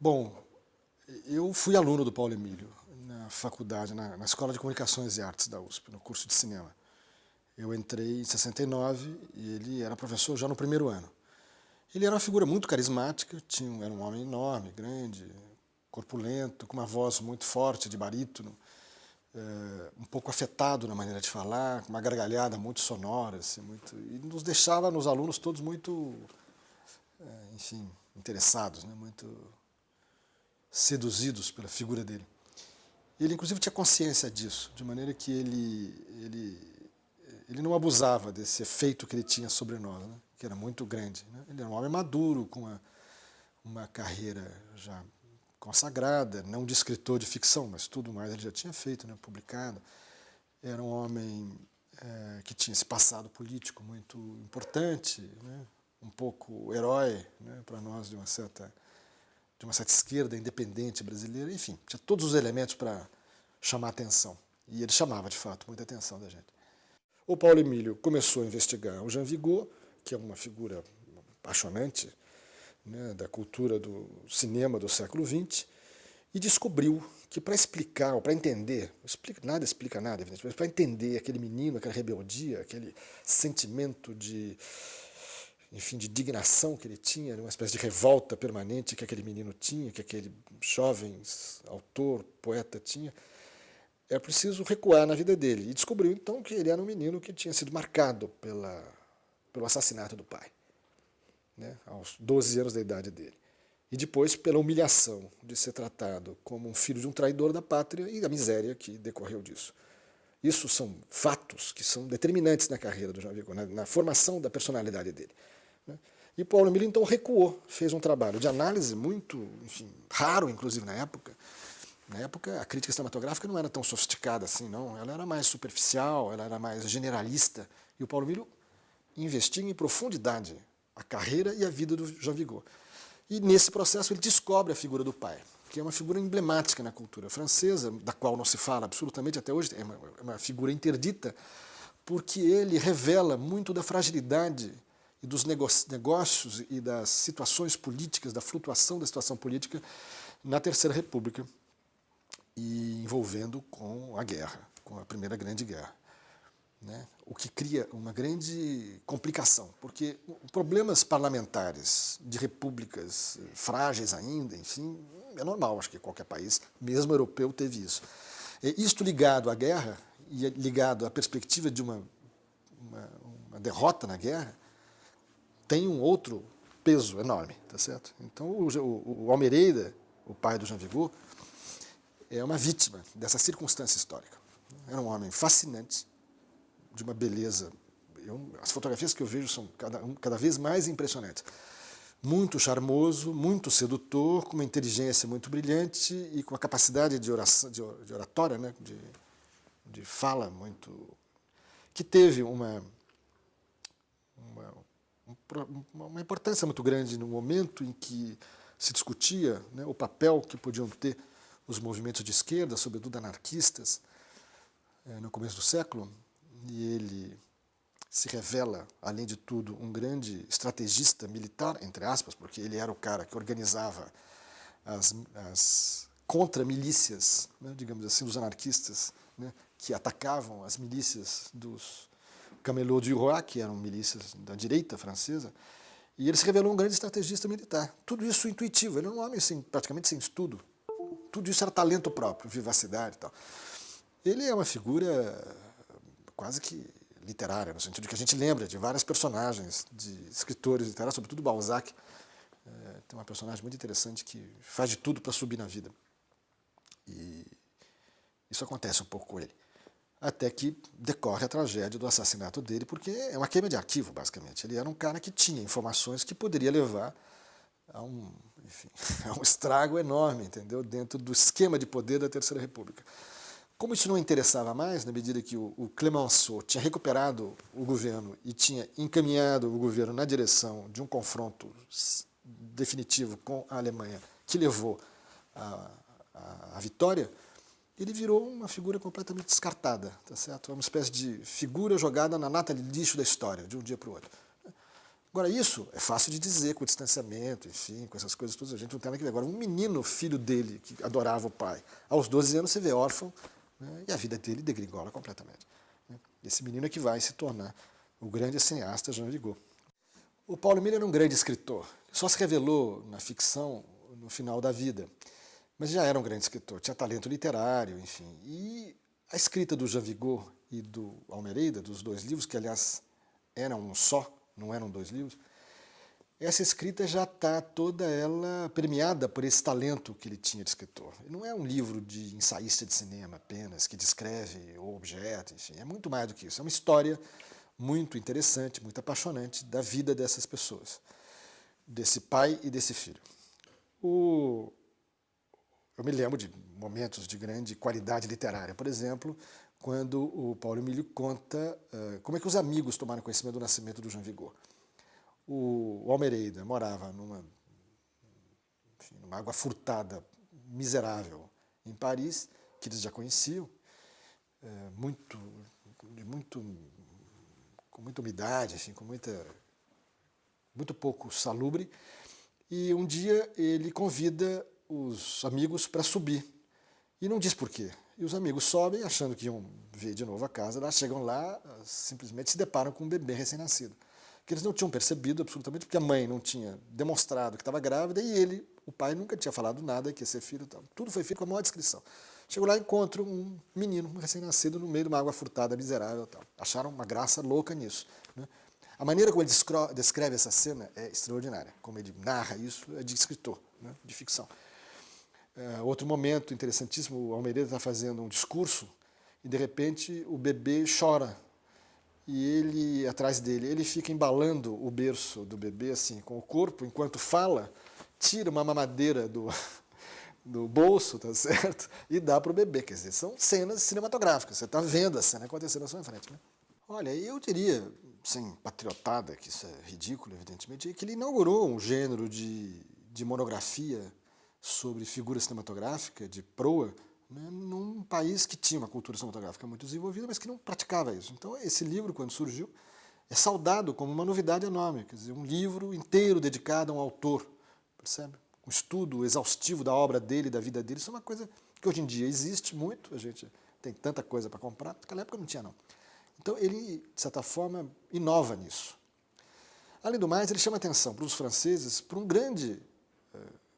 Bom, eu fui aluno do Paulo Emílio na faculdade, na Escola de Comunicações e Artes da USP, no curso de cinema. Eu entrei em 69 e ele era professor já no primeiro ano. Ele era uma figura muito carismática, era um homem enorme, grande, corpulento, com uma voz muito forte, de barítono, um pouco afetado na maneira de falar, com uma gargalhada muito sonora, assim, e nos deixava, nos alunos, todos muito, enfim, interessados, né, muito seduzidos pela figura dele. Ele, inclusive, tinha consciência disso, de maneira que ele não abusava desse efeito que ele tinha sobre nós, né, que era muito grande, né. Ele era um homem maduro, com uma carreira já consagrada, não de escritor de ficção, mas tudo mais ele já tinha feito, né, publicado. Era um homem que tinha esse passado político muito importante, né, um pouco herói, né, para nós de uma certa esquerda independente brasileira, enfim, tinha todos os elementos para chamar a atenção. E ele chamava, de fato, muita atenção da gente. O Paulo Emílio começou a investigar o Jean Vigo, que é uma figura apaixonante, né, da cultura do cinema do século XX, e descobriu que para explicar, ou para entender, nada explica nada, evidentemente, mas para entender aquele menino, aquela rebeldia, aquele sentimento de indignação que ele tinha, uma espécie de revolta permanente que aquele menino tinha, que aquele jovem autor, poeta tinha, é preciso recuar na vida dele. E descobriu, então, que ele era um menino que tinha sido marcado pelo assassinato do pai, né, aos 12 anos da idade dele. E depois pela humilhação de ser tratado como um filho de um traidor da pátria e da miséria que decorreu disso. Isso são fatos que são determinantes na carreira do Jean Vigo, na formação da personalidade dele. E Paulo Emílio, então, recuou, fez um trabalho de análise muito, enfim, raro, inclusive, na época. Na época, a crítica cinematográfica não era tão sofisticada assim, não. Ela era mais superficial, ela era mais generalista. E o Paulo Emílio investia em profundidade a carreira e a vida do Jean Vigo. E, nesse processo, ele descobre a figura do pai, que é uma figura emblemática na cultura francesa, da qual não se fala absolutamente até hoje, é uma figura interdita, porque ele revela muito da fragilidade e dos negócios e das situações políticas, da flutuação da situação política na Terceira República, e envolvendo com a guerra, com a Primeira Grande Guerra, né? O que cria uma grande complicação, porque problemas parlamentares de repúblicas frágeis ainda, enfim, é normal, acho que qualquer país, mesmo europeu, teve isso. Isto ligado à guerra e ligado à perspectiva de uma derrota na guerra, tem um outro peso enorme, tá certo? Então o Almeida, o pai do Jean Vigo, é uma vítima dessa circunstância histórica. Era um homem fascinante, de uma beleza. As fotografias que eu vejo são cada vez mais impressionantes. Muito charmoso, muito sedutor, com uma inteligência muito brilhante e com a capacidade de oratória, né, de fala muito... que teve uma importância muito grande no momento em que se discutia, né, o papel que podiam ter os movimentos de esquerda, sobretudo anarquistas, no começo do século, e ele se revela, além de tudo, um grande estrategista militar, entre aspas, porque ele era o cara que organizava as contra-milícias, né, digamos assim, dos anarquistas, né, que atacavam as milícias dos Camelot du Roi, que eram milícias da direita francesa, e ele se revelou um grande estrategista militar. Tudo isso intuitivo, ele era um homem praticamente sem estudo. Tudo isso era talento próprio, vivacidade e tal. Ele é uma figura quase que literária, no sentido de que a gente lembra de várias personagens de escritores literários, sobretudo Balzac. Tem uma personagem muito interessante que faz de tudo para subir na vida. E isso acontece um pouco com ele. Até que decorre a tragédia do assassinato dele, porque é uma queima de arquivo, basicamente. Ele era um cara que tinha informações que poderia levar a um estrago enorme, entendeu? Dentro do esquema de poder da Terceira República. Como isso não interessava mais, na medida que o Clemenceau tinha recuperado o governo e tinha encaminhado o governo na direção de um confronto definitivo com a Alemanha, que levou à vitória, ele virou uma figura completamente descartada, tá certo? Uma espécie de figura jogada na lata de lixo da história, de um dia para o outro. Agora, isso é fácil de dizer com o distanciamento, enfim, com essas coisas todas, a gente não tem nada que ver. Agora, um menino, filho dele, que adorava o pai, aos 12 anos você vê órfão, né, e a vida dele degringola completamente. Né? Esse menino é que vai se tornar o grande cineasta Jean Vigo. O Paulo Emílio era um grande escritor, só se revelou na ficção no final da vida, mas já era um grande escritor, tinha talento literário, enfim. E a escrita do Jean Vigo e do Almeida, dos dois livros, que aliás eram um só, não eram dois livros, essa escrita já está toda ela premiada por esse talento que ele tinha de escritor. Não é um livro de ensaísta de cinema apenas, que descreve o objeto, enfim, é muito mais do que isso. É uma história muito interessante, muito apaixonante da vida dessas pessoas, desse pai e desse filho. Eu me lembro de momentos de grande qualidade literária, por exemplo, quando o Paulo Emílio conta como é que os amigos tomaram conhecimento do nascimento do Jean Vigo. O Almeida morava numa água furtada, miserável, em Paris, que eles já conheciam, com muita umidade, assim, muito pouco salubre, e um dia ele convida os amigos para subir, e não diz por quê. E os amigos sobem, achando que iam ver de novo a casa, chegam lá, simplesmente se deparam com um bebê recém-nascido, que eles não tinham percebido absolutamente, porque a mãe não tinha demonstrado que estava grávida, e ele, o pai, nunca tinha falado nada, que ia ser filho. Tudo foi feito com a maior descrição. Chegou lá e encontram um menino, um recém-nascido, no meio de uma água furtada, miserável. Acharam uma graça louca nisso. Né? A maneira como ele descreve essa cena é extraordinária. Como ele narra isso, é de escritor, né? De ficção. Outro momento interessantíssimo, o Almeida está fazendo um discurso, e de repente o bebê chora. E ele, atrás dele, ele fica embalando o berço do bebê assim, com o corpo, enquanto fala, tira uma mamadeira do bolso, tá certo? E dá para o bebê. Quer dizer, são cenas cinematográficas, você está vendo a cena acontecendo na sua frente. Né? Olha, eu diria, sem patriotada, que isso é ridículo, evidentemente, que ele inaugurou um gênero de monografia sobre figura cinematográfica, de proa, né, num país que tinha uma cultura cinematográfica muito desenvolvida, mas que não praticava isso. Então, esse livro, quando surgiu, é saudado como uma novidade enorme, quer dizer, um livro inteiro dedicado a um autor, percebe? Um estudo exaustivo da obra dele, da vida dele, isso é uma coisa que hoje em dia existe muito, a gente tem tanta coisa para comprar, naquela época não tinha não. Então, ele, de certa forma, inova nisso. Além do mais, ele chama atenção para os franceses, para um grande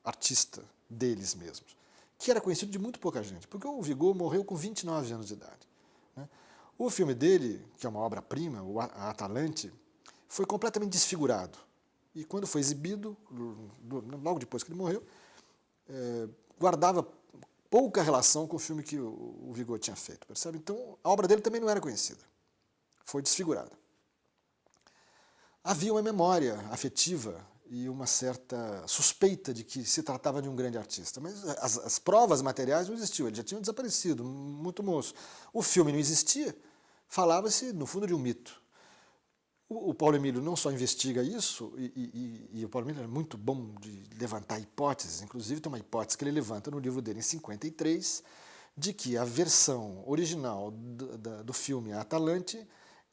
artista deles mesmos, que era conhecido de muito pouca gente, porque o Vigo morreu com 29 anos de idade. Né? O filme dele, que é uma obra-prima, A Atalante, foi completamente desfigurado. E quando foi exibido, logo depois que ele morreu, guardava pouca relação com o filme que o Vigo tinha feito, percebe? Então, a obra dele também não era conhecida. Foi desfigurada. Havia uma memória afetiva e uma certa suspeita de que se tratava de um grande artista. Mas as provas materiais não existiam, eles já tinham desaparecido, muito moço. O filme não existia, falava-se, no fundo, de um mito. O Paulo Emílio não só investiga isso, e o Paulo Emílio é muito bom de levantar hipóteses, inclusive tem uma hipótese que ele levanta no livro dele, em 53, de que a versão original do filme A Atalante,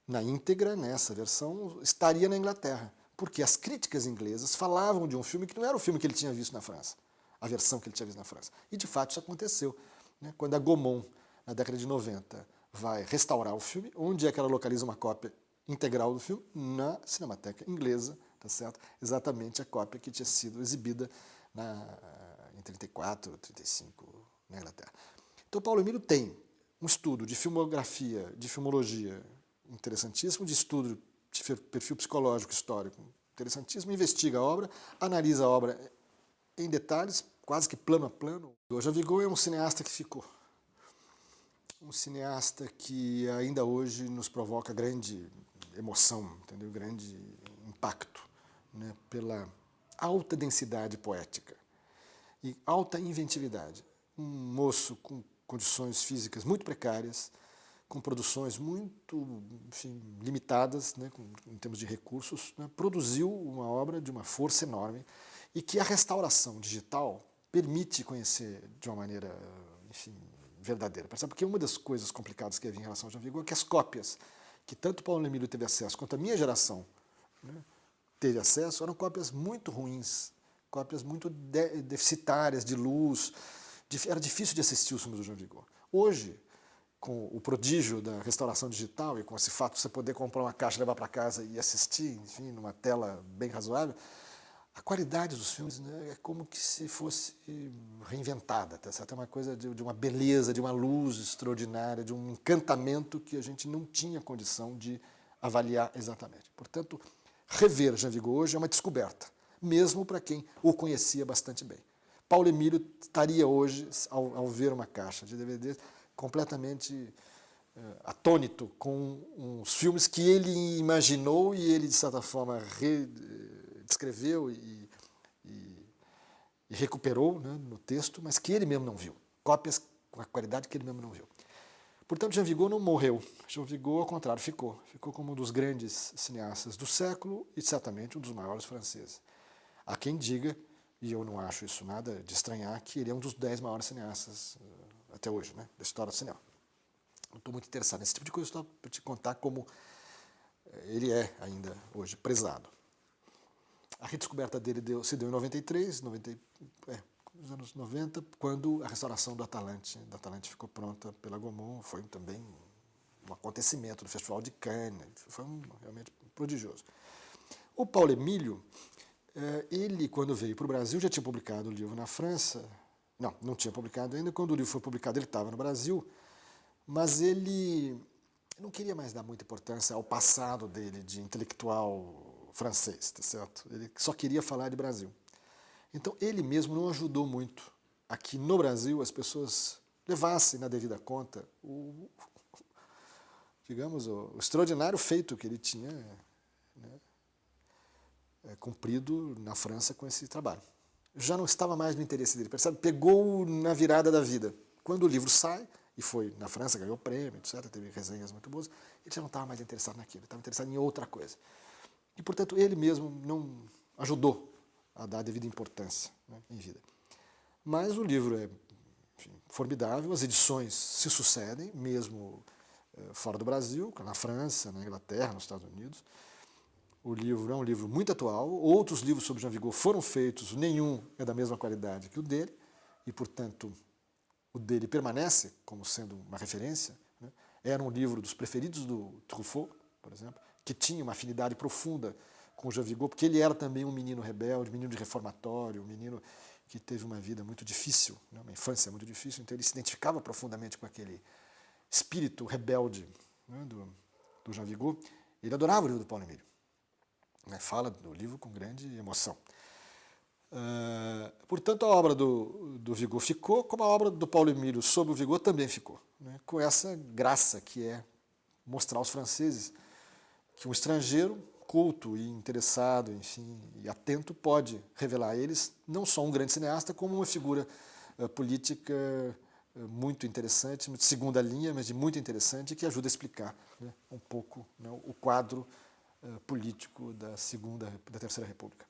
na íntegra, nessa versão, estaria na Inglaterra. Porque as críticas inglesas falavam de um filme que não era o filme que ele tinha visto na França, a versão que ele tinha visto na França. E, de fato, isso aconteceu. Né? Quando a Gaumont, na década de 90, vai restaurar o filme, onde é que ela localiza uma cópia integral do filme? Na Cinemateca Inglesa, tá certo? Exatamente a cópia que tinha sido exibida em 34, 35, na Inglaterra. Então, Paulo Emílio tem um estudo de filmografia, de filmologia interessantíssimo, de estudo de perfil psicológico histórico interessantíssimo, investiga a obra, analisa a obra em detalhes, quase que plano a plano. O Jean Vigo é um cineasta que ficou. Um cineasta que ainda hoje nos provoca grande emoção, entendeu? Grande impacto, né? Pela alta densidade poética e alta inventividade. Um moço com condições físicas muito precárias, com produções muito, enfim, limitadas, né, em termos de recursos, né, produziu uma obra de uma força enorme e que a restauração digital permite conhecer de uma maneira, enfim, verdadeira. Porque uma das coisas complicadas que havia em relação ao Jean Vigo é que as cópias que tanto Paulo Emílio teve acesso quanto a minha geração, né, teve acesso eram cópias muito ruins, cópias muito deficitárias de luz, era difícil de assistir os filmes do Jean Vigo. Hoje, com o prodígio da restauração digital e com esse fato de você poder comprar uma caixa, levar para casa e assistir, enfim, numa tela bem razoável, a qualidade dos filmes, né, é como que se fosse reinventada, tá certo? É uma coisa de uma beleza, de uma luz extraordinária, de um encantamento que a gente não tinha condição de avaliar exatamente. Portanto, rever Jean Vigo hoje é uma descoberta, mesmo para quem o conhecia bastante bem. Paulo Emílio estaria hoje, ao ver uma caixa de DVDs, completamente atônito com os filmes que ele imaginou e ele, de certa forma, descreveu e recuperou, né, no texto, mas que ele mesmo não viu. Cópias com a qualidade que ele mesmo não viu. Portanto, Jean Vigo não morreu. Jean Vigo, ao contrário, ficou. Ficou como um dos grandes cineastas do século e, certamente, um dos maiores franceses. Há quem diga, e eu não acho isso nada de estranhar, que ele é um dos 10 maiores cineastas até hoje, né, da história do cinema. Eu estou muito interessado nesse tipo de coisa, só para te contar como ele é ainda hoje prezado. A redescoberta dele se deu em 93, nos anos 90, quando a restauração do Atalante ficou pronta pela Gaumont. Foi também um acontecimento do Festival de Cannes, foi realmente prodigioso. O Paulo Emílio, ele, quando veio para o Brasil, já tinha publicado o livro na França. Não tinha publicado ainda. Quando o livro foi publicado, ele estava no Brasil, mas ele não queria mais dar muita importância ao passado dele de intelectual francês, tá certo? Ele só queria falar de Brasil. Então, ele mesmo não ajudou muito a que no Brasil as pessoas levassem na devida conta o extraordinário feito que ele tinha, né, cumprido na França com esse trabalho. Já não estava mais no interesse dele, percebe? Pegou na virada da vida. Quando o livro sai, e foi na França, ganhou prêmio, etc., teve resenhas muito boas, ele já não estava mais interessado naquilo, estava interessado em outra coisa. E, portanto, ele mesmo não ajudou a dar a devida importância, né, em vida. Mas o livro é, enfim, formidável, as edições se sucedem, mesmo fora do Brasil, na França, na Inglaterra, nos Estados Unidos. O livro é um livro muito atual, outros livros sobre Jean Vigo foram feitos, nenhum é da mesma qualidade que o dele, e, portanto, o dele permanece como sendo uma referência, né? Era um livro dos preferidos do Truffaut, por exemplo, que tinha uma afinidade profunda com Jean Vigo, porque ele era também um menino rebelde, um menino de reformatório, um menino que teve uma vida muito difícil, né? Uma infância muito difícil, então ele se identificava profundamente com aquele espírito rebelde, né, do Jean Vigo. Ele adorava o livro do Paulo Emílio, né? Fala do livro com grande emoção. Portanto, a obra do Vigo ficou, como a obra do Paulo Emílio sobre o Vigo também ficou, né? Com essa graça que é mostrar aos franceses que um estrangeiro culto e interessado, enfim, e atento pode revelar a eles não só um grande cineasta, como uma figura política muito interessante, de segunda linha, mas de muito interessante, que ajuda a explicar, né, um pouco, né, o quadro político da Terceira República.